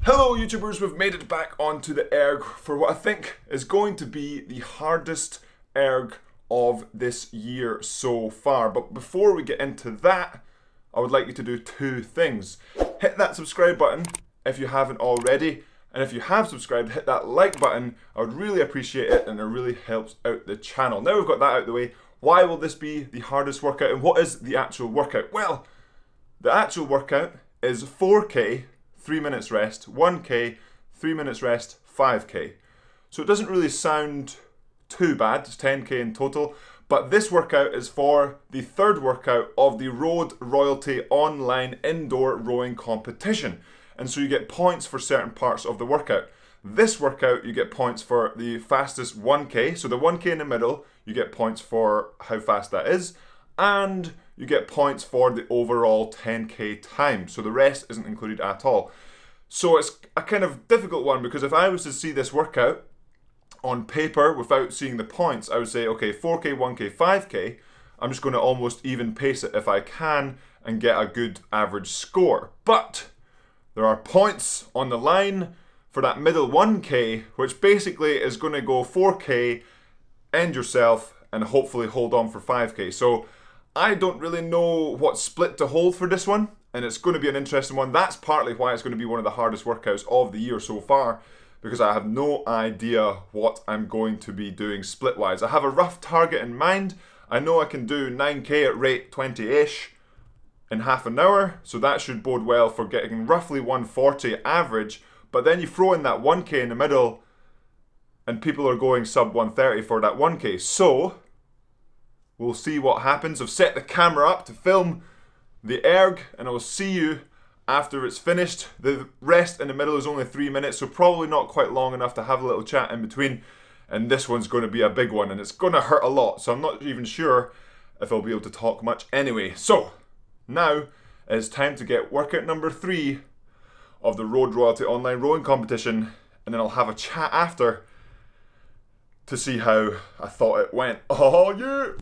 Hello YouTubers, we've made it back onto the erg for what I think is going to be the hardest erg of this year so far. But before we get into that, I would like you to do two things. Hit that subscribe button if you haven't already, and if you have subscribed, hit that like button. I would really appreciate it, and it really helps out the channel. Now we've got that out of the way, why will this be the hardest workout, and what is the actual workout? Well, the actual workout is 4K, 3 minutes rest, 1K, 3 minutes rest, 5K. So it doesn't really sound too bad, it's 10K in total, but this workout is for the third workout of the Road Royalty Online Indoor Rowing Competition. And so you get points for certain parts of the workout. This workout, you get points for the fastest 1K, so the 1K in the middle, you get points for how fast that is, and you get points for the overall 10K time. So the rest isn't included at all. So it's a kind of difficult one, because if I was to see this workout on paper without seeing the points, I would say, okay, 4K, 1K, 5K, I'm just going to almost even pace it if I can and get a good average score. But there are points on the line for that middle 1K, which basically is going to go 4K, end yourself, and hopefully hold on for 5K. So I don't really know what split to hold for this one, and it's going to be an interesting one. That's partly why it's going to be one of the hardest workouts of the year so far, because I have no idea what I'm going to be doing split-wise. I have a rough target in mind. I know I can do 9K at rate 20-ish in half an hour, so that should bode well for getting roughly 140 average, but then you throw in that 1K in the middle, and people are going sub 130 for that 1K. So we'll see what happens. I've set the camera up to film the erg, and I will see you after it's finished. The rest in the middle is only 3 minutes, so probably not quite long enough to have a little chat in between. And this one's going to be a big one, and it's going to hurt a lot, so I'm not even sure if I'll be able to talk much anyway. So now it's time to get workout number 3 of the Road Royalty Online Rowing Competition, and then I'll have a chat after to see how I thought it went. Oh yeah!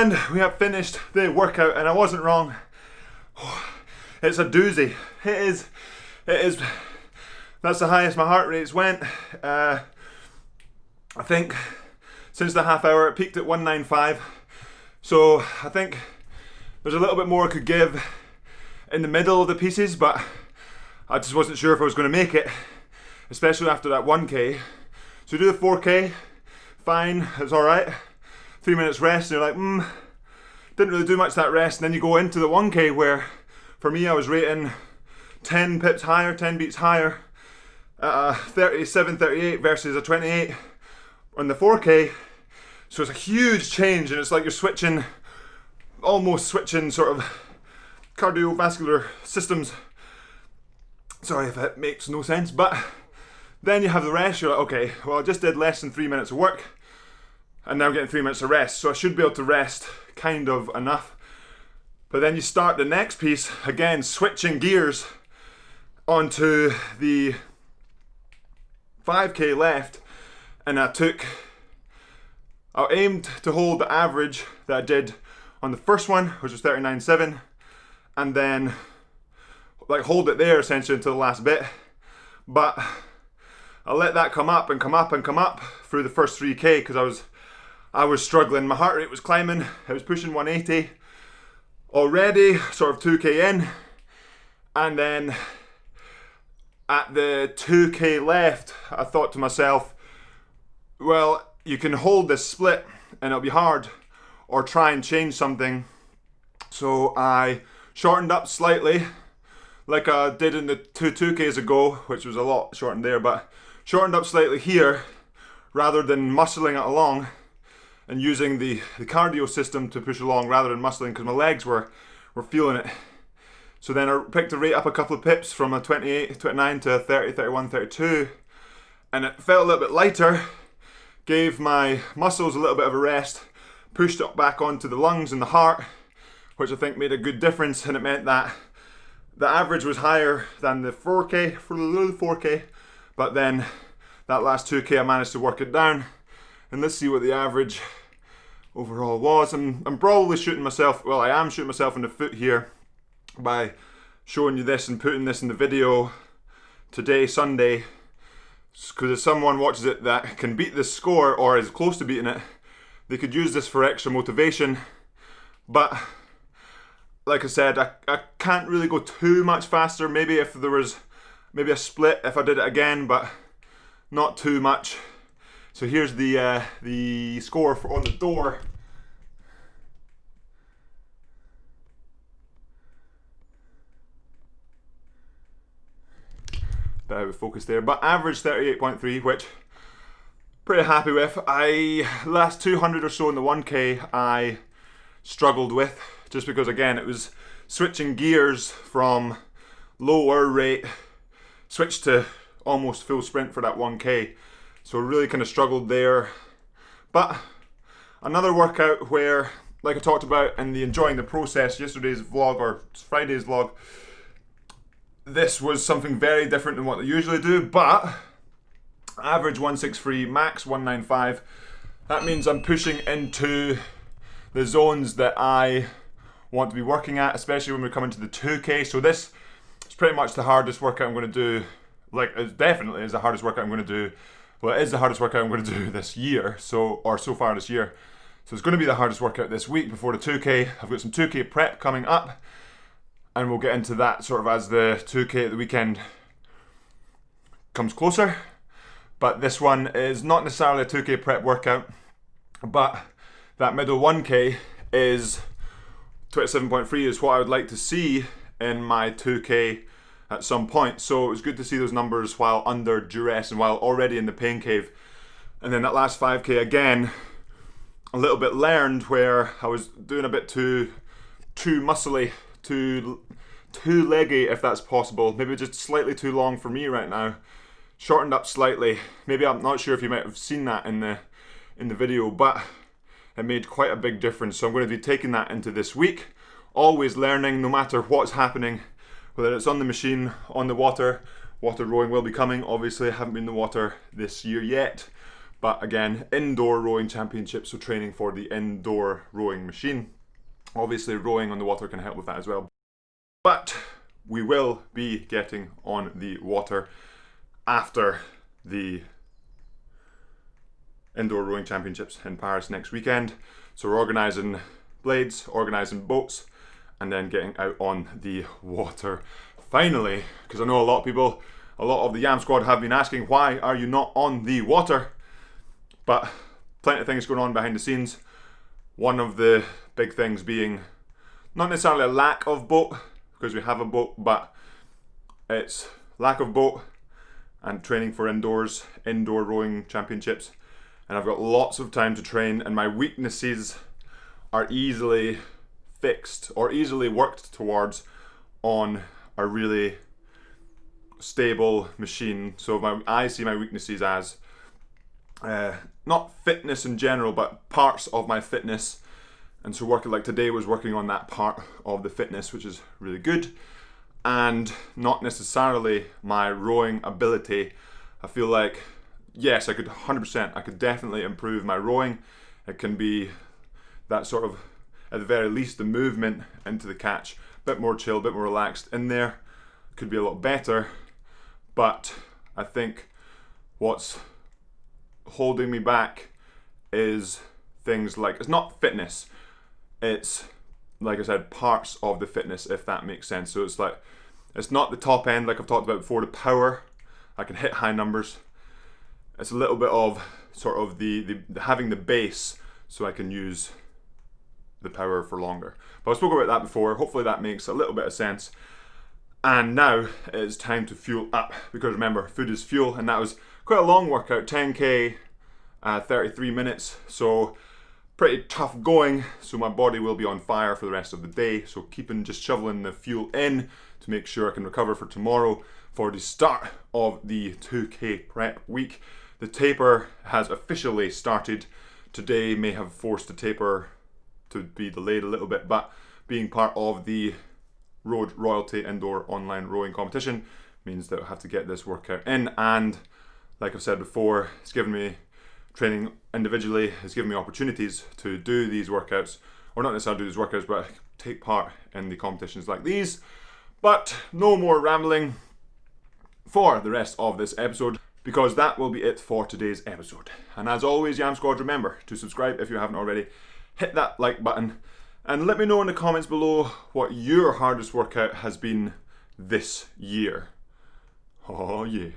And we have finished the workout, and I wasn't wrong. It's a doozy. It is. That's the highest my heart rates went. I think since the half hour it peaked at 195. So I think there's a little bit more I could give in the middle of the pieces, but I just wasn't sure if I was going to make it, especially after that 1k. So do the 4k, fine, it's alright. 3 minutes rest, and you're like, didn't really do much that rest. And then you go into the 1k where, for me, I was rating 10 pips higher, 10 beats higher, 37, 38 versus a 28 on the 4k. So it's a huge change, and it's like you're almost switching sort of cardiovascular systems. Sorry if it makes no sense, but then you have the rest. You're like, okay, well, I just did less than 3 minutes of work, and now I'm getting 3 minutes of rest, so I should be able to rest kind of enough. But then you start the next piece, again, switching gears onto the 5k left, and I aimed to hold the average that I did on the first one, which was 39.7, and then like hold it there essentially until the last bit. But I let that come up and come up and come up through the first 3k because I was struggling. My heart rate was climbing. I was pushing 180 already, sort of 2k in, and then at the 2k left, I thought to myself, well, you can hold this split and it'll be hard, or try and change something. So I shortened up slightly, like I did in the 2Ks ago, which was a lot shortened there, but shortened up slightly here, rather than muscling it along and using the cardio system to push along rather than muscling, because my legs were feeling it. So then I picked the rate up a couple of pips from a 28, 29 to a 30, 31, 32, and it felt a little bit lighter, gave my muscles a little bit of a rest, pushed it back onto the lungs and the heart, which I think made a good difference, and it meant that the average was higher than the 4k, but then that last 2k I managed to work it down. And let's see what the average overall was. I'm probably shooting myself, well, I am shooting myself in the foot here by showing you this and putting this in the video today, Sunday, because if someone watches it that can beat this score or is close to beating it, they could use this for extra motivation. But like I said, I can't really go too much faster. Maybe if there was maybe a split if I did it again, but not too much. So here's the score on the door. Bit out of focus there, but average 38.3, which pretty happy with. Last 200 or so in the 1k I struggled with, just because again it was switching gears from lower rate, switched to almost full sprint for that 1k, so really kind of struggled there. But another workout where, like I talked about in the enjoying the process yesterday's vlog or Friday's vlog, this was something very different than what they usually do, but average 163, max 195. That means I'm pushing into the zones that I want to be working at, especially when we're coming to the 2k. So this is pretty much the hardest workout I'm going to do. Like, it definitely is the hardest workout I'm going to do. Well, it is the hardest workout I'm going to do this year, so far this year. So it's going to be the hardest workout this week before the 2k. I've got some 2k prep coming up, and we'll get into that sort of as the 2k at the weekend comes closer. But this one is not necessarily a 2k prep workout, but that middle 1k is 27.3 is what I would like to see in my 2k at some point. So it was good to see those numbers while under duress and while already in the pain cave. And then that last 5k again, a little bit learned where I was doing a bit too muscly, too leggy, if that's possible. Maybe just slightly too long for me right now. Shortened up slightly. Maybe, I'm not sure if you might have seen that in the video, but it made quite a big difference. So I'm going to be taking that into this week. Always learning, no matter what's happening, whether it's on the machine, on the water. Water rowing will be coming. Obviously, I haven't been in the water this year yet, But again, indoor rowing championships, so training for the indoor rowing machine. Obviously rowing on the water can help with that as well. But we will be getting on the water after the indoor rowing championships in Paris next weekend. So we're organising blades, organising boats, and then getting out on the water finally. Because I know a lot of people, a lot of the Yam squad have been asking, why are you not on the water? But plenty of things going on behind the scenes. One of the big things being not necessarily a lack of boat, because we have a boat, but it's lack of boat and training for indoor rowing championships. And I've got lots of time to train, and my weaknesses are easily fixed or easily worked towards on a really stable machine. So I see my weaknesses as not fitness in general, but parts of my fitness. And so working like today was working on that part of the fitness, which is really good, and not necessarily my rowing ability. I feel like, yes, I could 100%, I could definitely improve my rowing. It can be that sort of, at the very least, the movement into the catch, a bit more chill, a bit more relaxed in there, could be a lot better. But I think what's holding me back is things like, it's not fitness, it's, like I said, parts of the fitness, if that makes sense. So it's like, it's not the top end, like I've talked about before, the power. I can hit high numbers. It's a little bit of sort of the having the base so I can use the power for longer. But I spoke about that before. Hopefully that makes a little bit of sense. And now it is time to fuel up, because remember, food is fuel, and that was quite a long workout, 10k, 33 minutes. So pretty tough going, so my body will be on fire for the rest of the day. So just shoveling the fuel in to make sure I can recover for tomorrow for the start of the 2k prep week. The taper has officially started. Today may have forced the taper to be delayed a little bit, but being part of the Road Royalty Indoor Online Rowing Competition means that I have to get this workout in. And like I've said before, it's given me training individually, has given me opportunities to do these workouts, or not necessarily do these workouts, but take part in the competitions like these. But no more rambling for the rest of this episode, because that will be it for today's episode. And as always, Yam Squad, remember to subscribe if you haven't already, hit that like button, and let me know in the comments below what your hardest workout has been this year. Oh yeah.